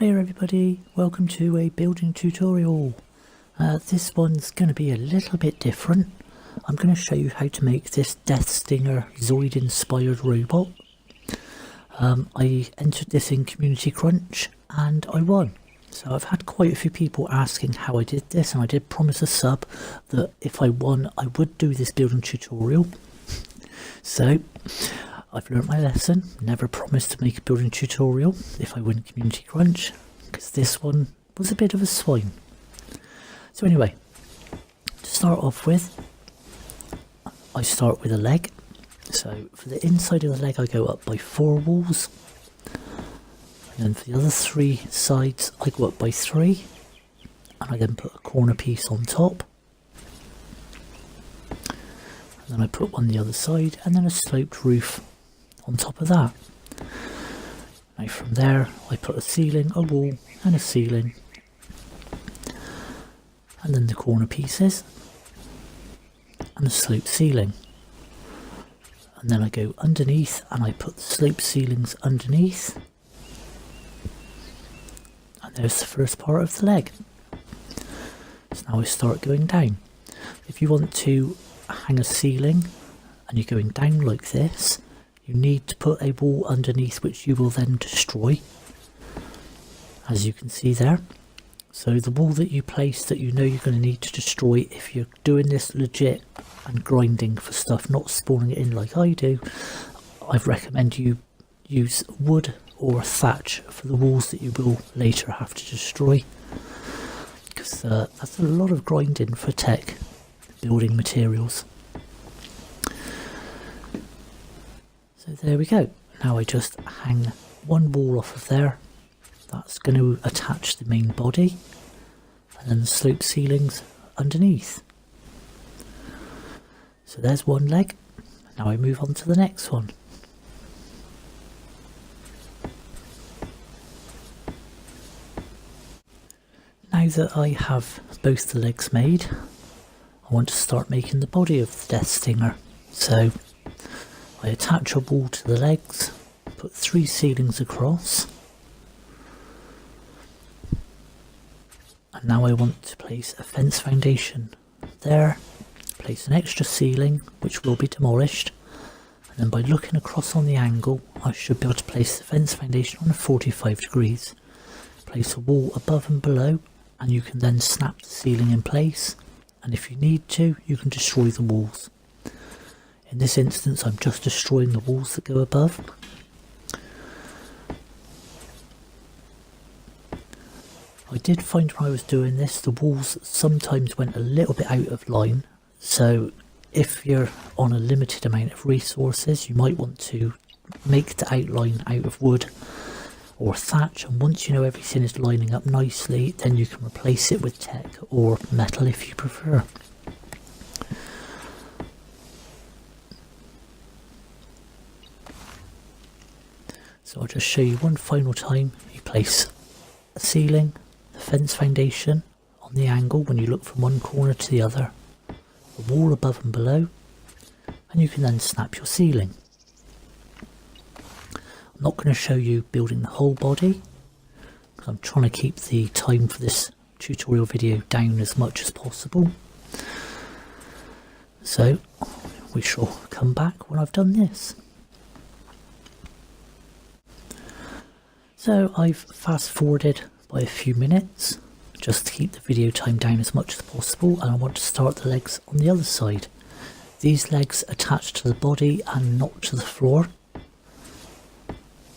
Hi everybody, welcome to a building tutorial. This one's going to be a little bit different. I'm going to show you how to make this Death Stinger Zoid inspired robot. I entered this in Community Crunch and I won. So I've had quite a few people asking how I did this, and I did promise a sub that if I won I would do this building tutorial. So I've learnt my lesson, never promise to make a building tutorial if I win Community Crunch, because this one was a bit of a swine. So anyway, to start off with, I start with a leg. So for the inside of the leg I go up by 4 walls, and then for the other 3 sides I go up by 3, and I then put a corner piece on top. And then I put one the other side, and then a sloped roof on top of that. Now from there I put a ceiling, a wall and a ceiling, and then the corner pieces and a sloped ceiling, and then I go underneath and I put the sloped ceilings underneath, and there's the first part of the leg. So now I start going down. If you want to hang a ceiling and you're going down like this, you need to put a wall underneath which you will then destroy, as you can see there. So the wall that you place that you know you're going to need to destroy, if you're doing this legit and grinding for stuff, not spawning it in like I do, I'd recommend you use wood or thatch for the walls that you will later have to destroy, because that's a lot of grinding for tech building materials. So there we go. Now I just hang one wall off of there. That's going to attach the main body, and then the sloped ceilings underneath. So there's one leg. Now I move on to the next one. Now that I have both the legs made, I want to start making the body of the Death Stinger. So I attach a wall to the legs, put 3 ceilings across, and now I want to place a fence foundation there, place an extra ceiling which will be demolished, and then by looking across on the angle I should be able to place the fence foundation on 45 degrees, place a wall above and below, and you can then snap the ceiling in place, and if you need to you can destroy the walls. In this instance I'm just destroying the walls that go above. I did find when I was doing this the walls sometimes went a little bit out of line, so if you're on a limited amount of resources you might want to make the outline out of wood or thatch, and once you know everything is lining up nicely then you can replace it with tech or metal if you prefer. So I'll just show you one final time. You place a ceiling, the fence foundation on the angle when you look from one corner to the other, the wall above and below, and you can then snap your ceiling. I'm not going to show you building the whole body because I'm trying to keep the time for this tutorial video down as much as possible. So we shall come back when I've done this. So I've fast forwarded by a few minutes just to keep the video time down as much as possible, and I want to start the legs on the other side. These legs attach to the body and not to the floor,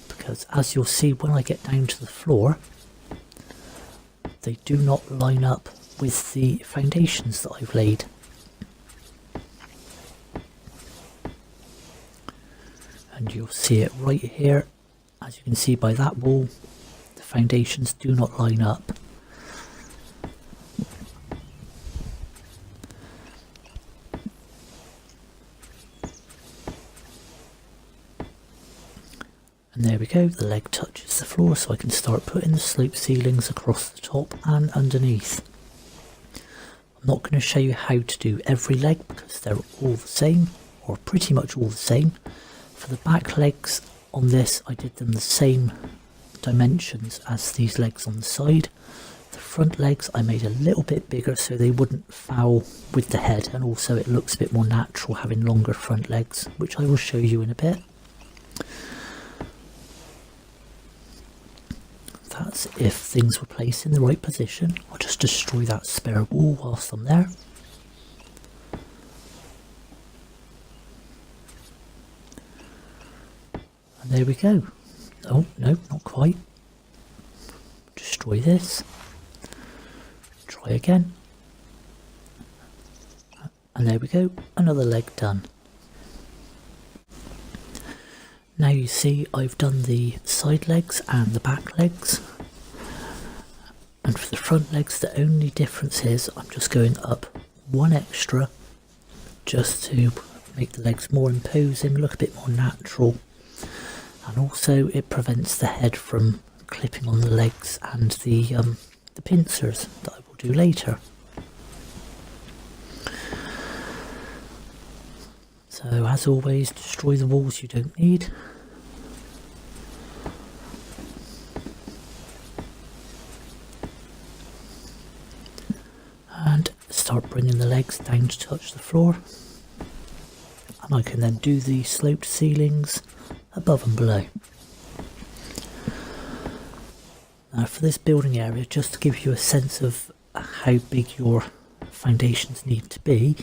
because as you'll see when I get down to the floor they do not line up with the foundations that I've laid. And you'll see it right here. As you can see by that wall, the foundations do not line up. And there we go, the leg touches the floor, so I can start putting the sloped ceilings across the top and underneath. I'm not going to show you how to do every leg because they're all the same, or pretty much all the same. For the back legs on this I did them the same dimensions as these legs on the side. The front legs I made a little bit bigger so they wouldn't foul with the head, and also it looks a bit more natural having longer front legs, which I will show you in a bit. That's if things were placed in the right position. I'll just destroy that spare wall whilst I'm there. And there we go. Oh, no, not quite. Destroy this. Try again. And there we go, another leg done. Now you see I've done the side legs and the back legs. And for the front legs, the only difference is I'm just going up one extra just to make the legs more imposing, look a bit more natural. And also it prevents the head from clipping on the legs and the pincers that I will do later. So as always, destroy the walls you don't need. And start bringing the legs down to touch the floor. And I can then do the sloped ceilings above and below. Now for this building area, just to give you a sense of how big your foundations need to be,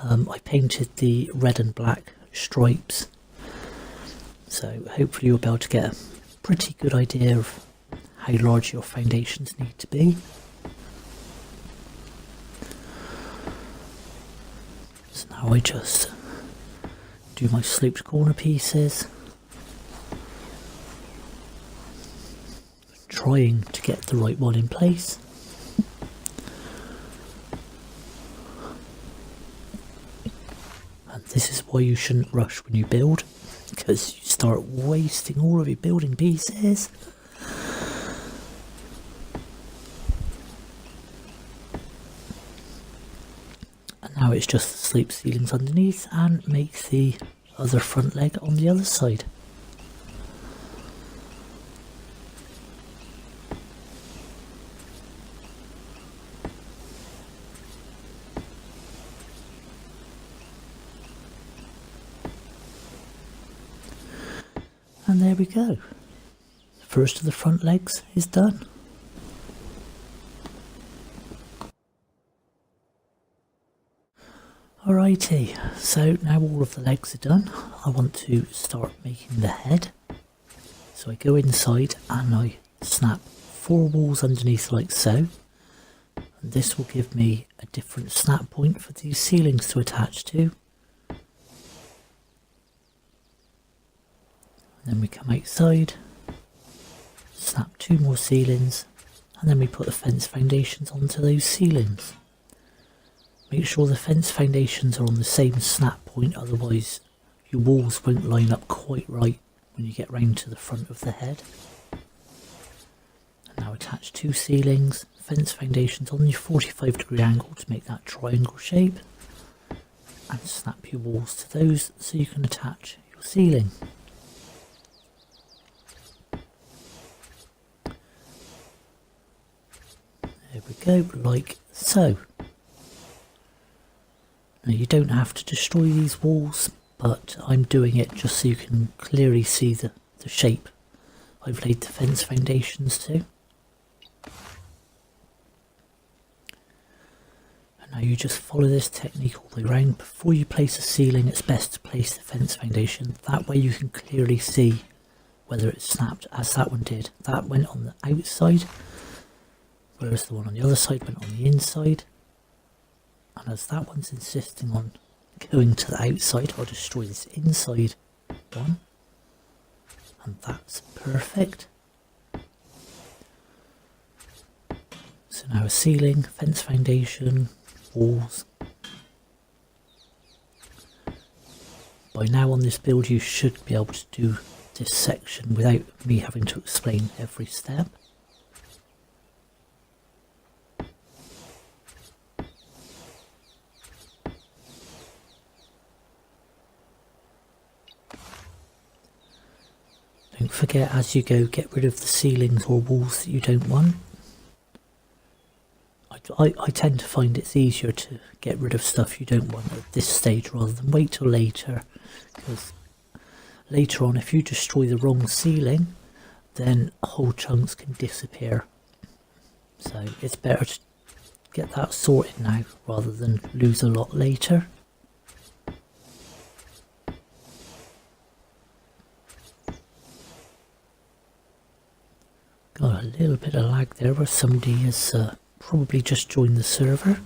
I painted the red and black stripes, so hopefully you'll be able to get a pretty good idea of how large your foundations need to be. So now I just do my sloped corner pieces, trying to get the right one in place. And this is why you shouldn't rush when you build, because you start wasting all of your building pieces. And now it's just the sloped ceilings underneath, and make the other front leg on the other side. And there we go. The first of the front legs is done. Alrighty, so now all of the legs are done, I want to start making the head. So I go inside and I snap 4 walls underneath like so. And this will give me a different snap point for these ceilings to attach to. Then we come outside, snap 2 more ceilings, and then we put the fence foundations onto those ceilings. Make sure the fence foundations are on the same snap point, otherwise your walls won't line up quite right when you get round to the front of the head. And now attach 2 ceilings, fence foundations on your 45-degree angle to make that triangle shape, and snap your walls to those so you can attach your ceiling. There we go, like so. Now you don't have to destroy these walls, but I'm doing it just so you can clearly see the shape I've laid the fence foundations to. And now you just follow this technique all the way around. Before you place a ceiling, it's best to place the fence foundation. That way you can clearly see whether it's snapped, as that one did. That went on the outside, whereas the one on the other side went on the inside. And as that one's insisting on going to the outside, I'll destroy this inside one. And that's perfect. So now a ceiling, fence foundation, walls. By now on this build you should be able to do this section without me having to explain every step. Don't forget as you go, get rid of the ceilings or walls that you don't want. I tend to find it's easier to get rid of stuff you don't want at this stage rather than wait till later, because later on if you destroy the wrong ceiling then whole chunks can disappear. So it's better to get that sorted now rather than lose a lot later. Got a little bit of lag there where somebody has probably just joined the server.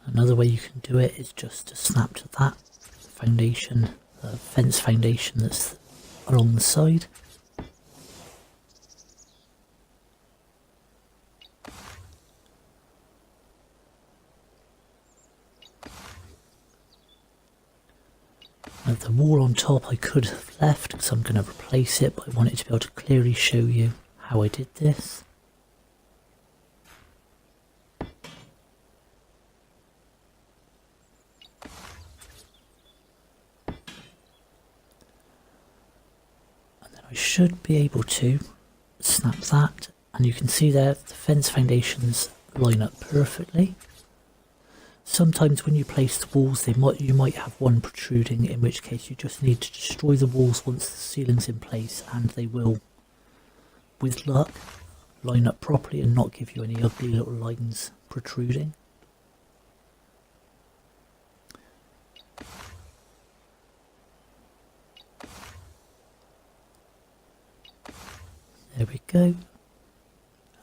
Another way you can do it is just to snap to that foundation, fence foundation that's along the side. Now the wall on top I could have left because I'm going to replace it, but I wanted to be able to clearly show you how I did this. I should be able to snap that, and you can see there the fence foundations line up perfectly. Sometimes when you place the walls you might have one protruding, in which case you just need to destroy the walls once the ceiling's in place and they will, with luck, line up properly and not give you any ugly little lines protruding. There we go,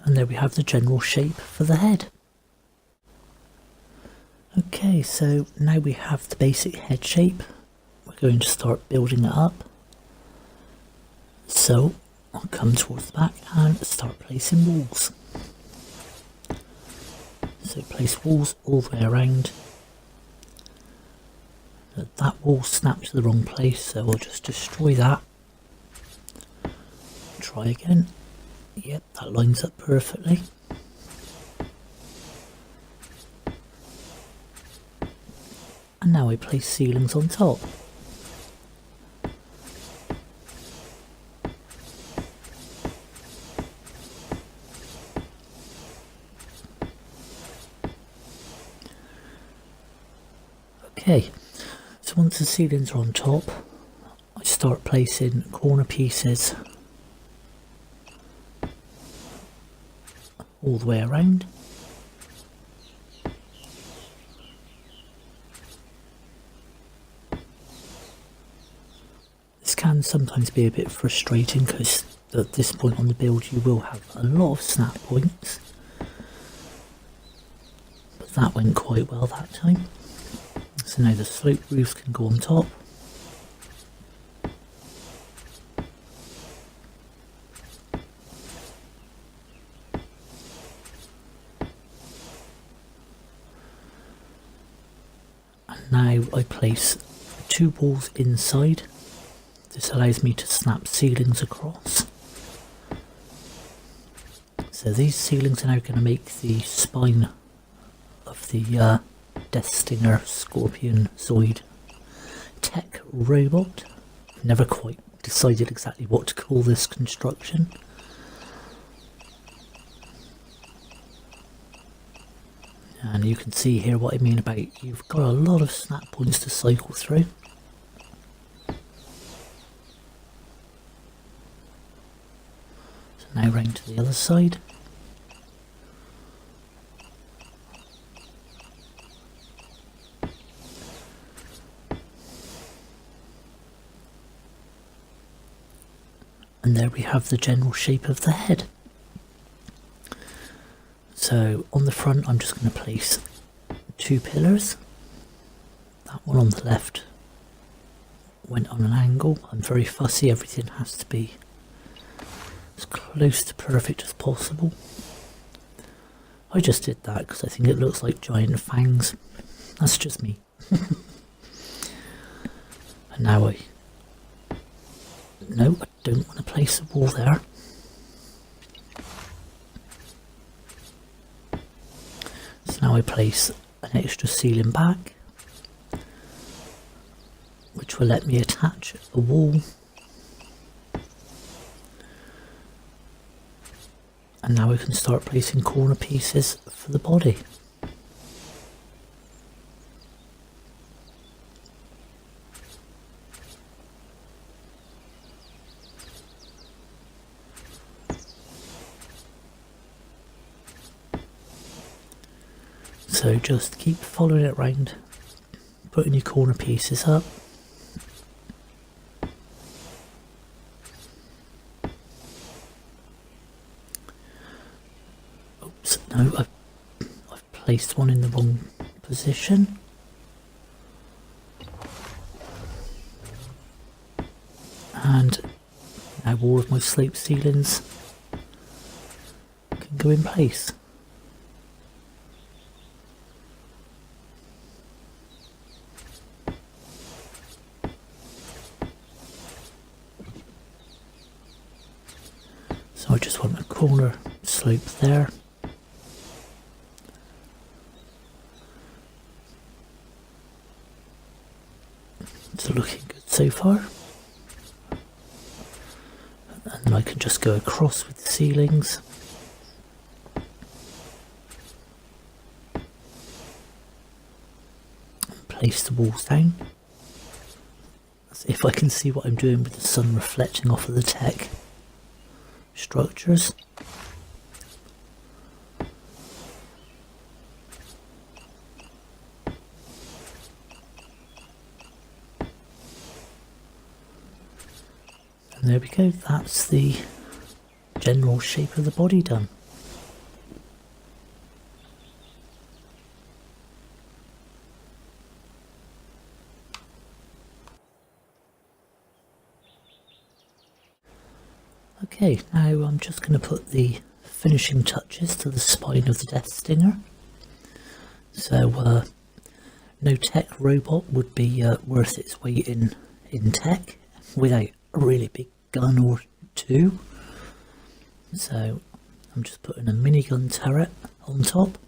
and there we have the general shape for the head. Okay, so now we have the basic head shape. We're going to start building it up. So I'll come towards the back and start placing walls. So place walls all the way around. That wall snapped to the wrong place, so we'll just destroy that. Try again. Yep, that lines up perfectly. And now I place ceilings on top. Okay, so once the ceilings are on top, I start placing corner pieces all the way around. This can sometimes be a bit frustrating because at this point on the build you will have a lot of snap points, but that went quite well that time. So now the slope roofs can go on top. And now I place 2 walls inside. This allows me to snap ceilings across. So these ceilings are now going to make the spine of the Death Stinger Scorpion Zoid tech robot. Never quite decided exactly what to call this construction. And you can see here what I mean about you've got a lot of snap points to cycle through. So now round to the other side. And there we have the general shape of the head. So on the front I'm just going to place 2 pillars. That one on the left went on an angle. I'm very fussy, everything has to be as close to perfect as possible. I just did that because I think it looks like giant fangs. That's just me. And now no, I don't want to place a wall there. So now I place an extra ceiling back. which will let me attach a wall. And now we can start placing corner pieces for the body. So just keep following it round, putting your corner pieces up. Oops, no, I've placed one in the wrong position. And now all of my slope ceilings can go in place. So I just want a corner slope there. It's looking good so far. And then I can just go across with the ceilings. And place the walls down. As if I can see what I'm doing with the sun reflecting off of the tech structures. And there we go, that's the general shape of the body done. Okay, now I'm just going to put the finishing touches to the spine of the Death Stinger. So no tech robot would be worth its weight in tech without a really big gun or two. So I'm just putting a minigun turret on top.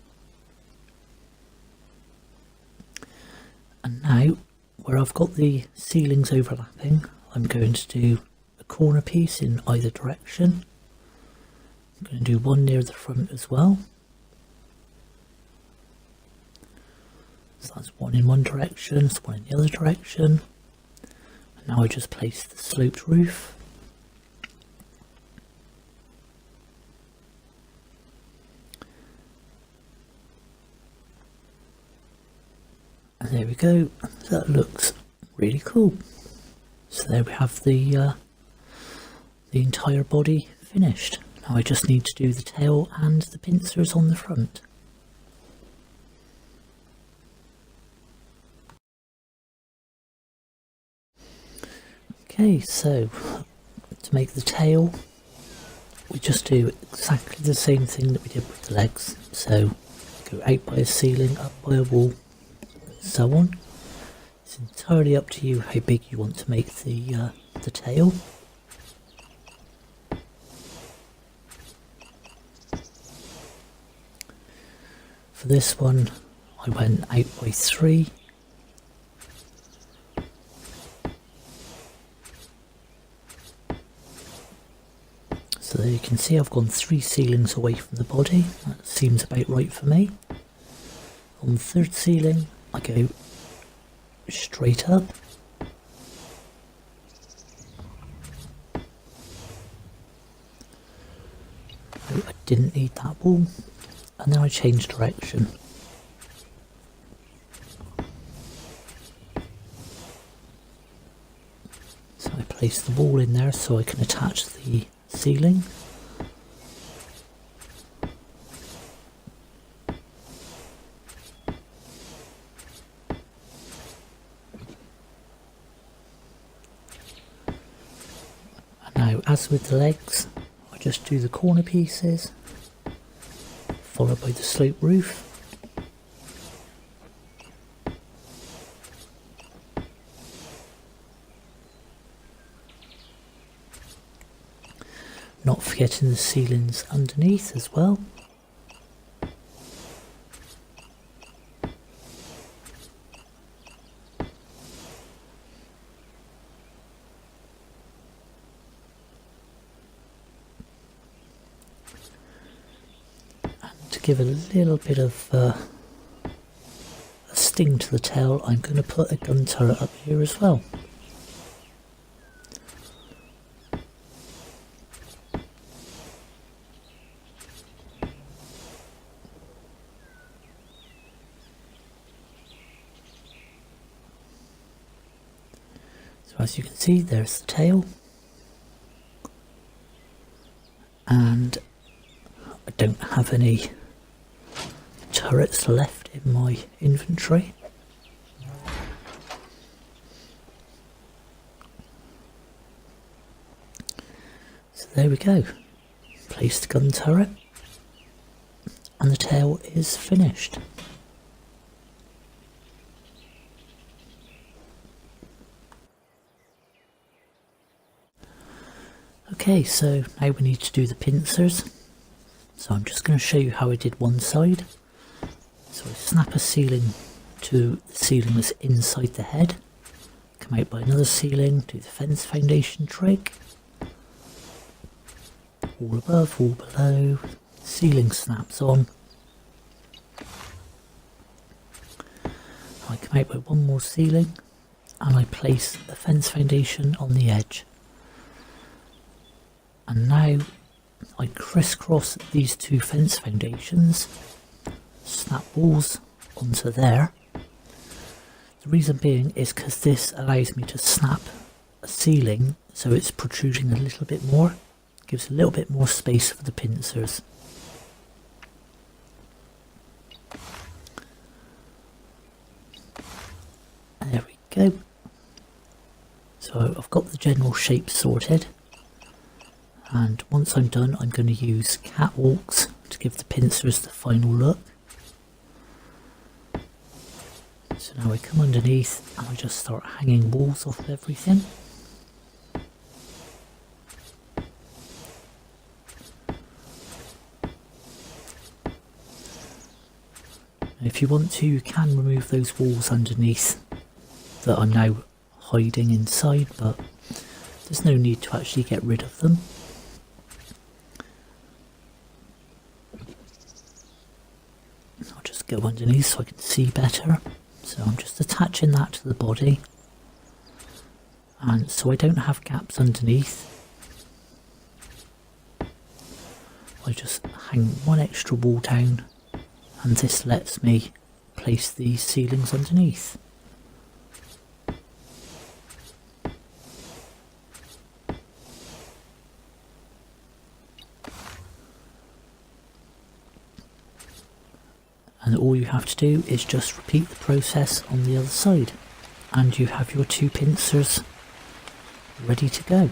And now, where I've got the ceilings overlapping, I'm going to do a corner piece in either direction. I'm going to do one near the front as well. So that's one in one direction, it's one in the other direction. And now I just place the sloped roof. And there we go, that looks really cool. So there we have the entire body finished. Now I just need to do the tail and the pincers on the front. Okay, so to make the tail, we just do exactly the same thing that we did with the legs. So go out by a ceiling, up by a wall, and so on. It's entirely up to you how big you want to make the tail. For this one, I went out by 3. So there you can see I've gone 3 ceilings away from the body. That seems about right for me. On the third ceiling, I go straight up. Oh, I didn't need that wall. And then I change direction. So I place the wall in there so I can attach the ceiling. And now, as with the legs, I just do the corner pieces, followed by the slope roof. Not forgetting the ceilings underneath as well. to give a little bit of a sting to the tail, I'm going to put a gun turret up here as well. So as you can see, there's the tail, and I don't have any turrets left in my inventory. So there we go, placed gun turret, and the tail is finished. Okay, so now we need to do the pincers. So I'm just going to show you how I did one side. So I snap a ceiling to the ceiling that's inside the head, come out by another ceiling, do the fence foundation trick, all above, all below, ceiling snaps on. I come out by one more ceiling and I place a fence foundation on the edge. And now I crisscross these two fence foundations, snap walls onto there. The reason being is because this allows me to snap a ceiling so it's protruding a little bit more, gives a little bit more space for the pincers. There we go. So I've got the general shape sorted. And once I'm done, I'm going to use catwalks to give the pincers the final look. So now I come underneath and I just start hanging walls off of everything. And if you want to, you can remove those walls underneath that I'm now hiding inside, but there's no need to actually get rid of them. I'll just go underneath so I can see better. So I'm just attaching that to the body, and so I don't have gaps underneath, I just hang one extra wall down, and this lets me place these ceilings underneath. And all you have to do is just repeat the process on the other side, and you have your two pincers ready to go.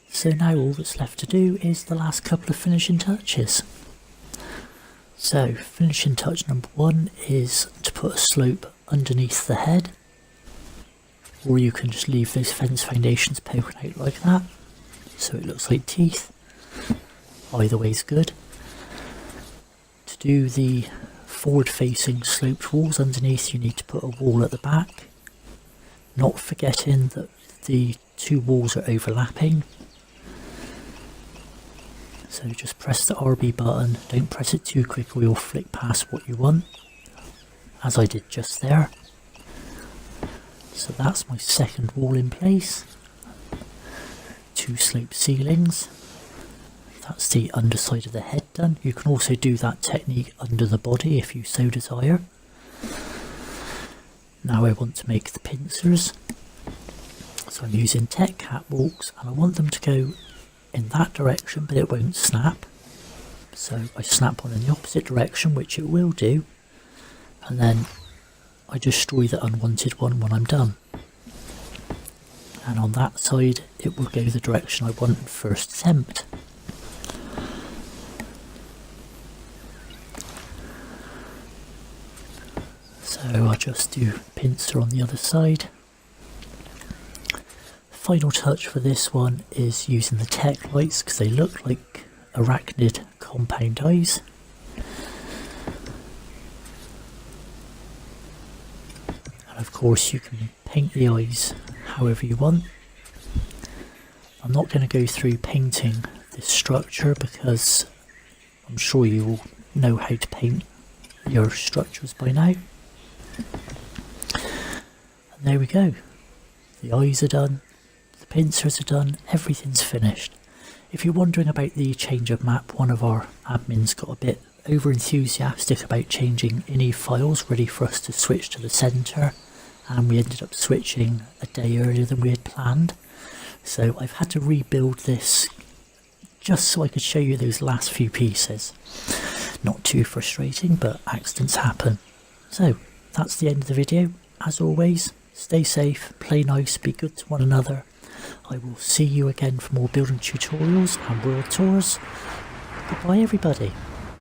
So now all that's left to do is the last couple of finishing touches. So finishing touch number one is to put a slope underneath the head, or you can just leave those fence foundations poking out like that so it looks like teeth. Either way is good. To do the forward facing sloped walls underneath, you need to put a wall at the back, not forgetting that the two walls are overlapping. So just press the RB button, don't press it too quick or you'll flick past what you want, as I did just there. So that's my second wall in place. Two sloped ceilings. That's the underside of the head done. You can also do that technique under the body if you so desire. Now I want to make the pincers. So I'm using tech catwalks and I want them to go in that direction, but it won't snap. So I snap one in the opposite direction, which it will do, and then I destroy the unwanted one when I'm done. And on that side it will go the direction I want in first attempt. So I'll just do pincer on the other side. Final touch for this one is using the tech lights because they look like arachnid compound eyes. And of course you can paint the eyes however you want. I'm not going to go through painting this structure because I'm sure you all know how to paint your structures by now. And there we go. The eyes are done, the pincers are done, everything's finished. If you're wondering about the change of map, one of our admins got a bit over enthusiastic about changing any files ready for us to switch to the centre, and we ended up switching a day earlier than we had planned. So I've had to rebuild this just so I could show you those last few pieces. Not too frustrating, but accidents happen. So that's the end of the video. As always, stay safe, play nice, be good to one another. I will see you again for more building tutorials and world tours. Goodbye everybody.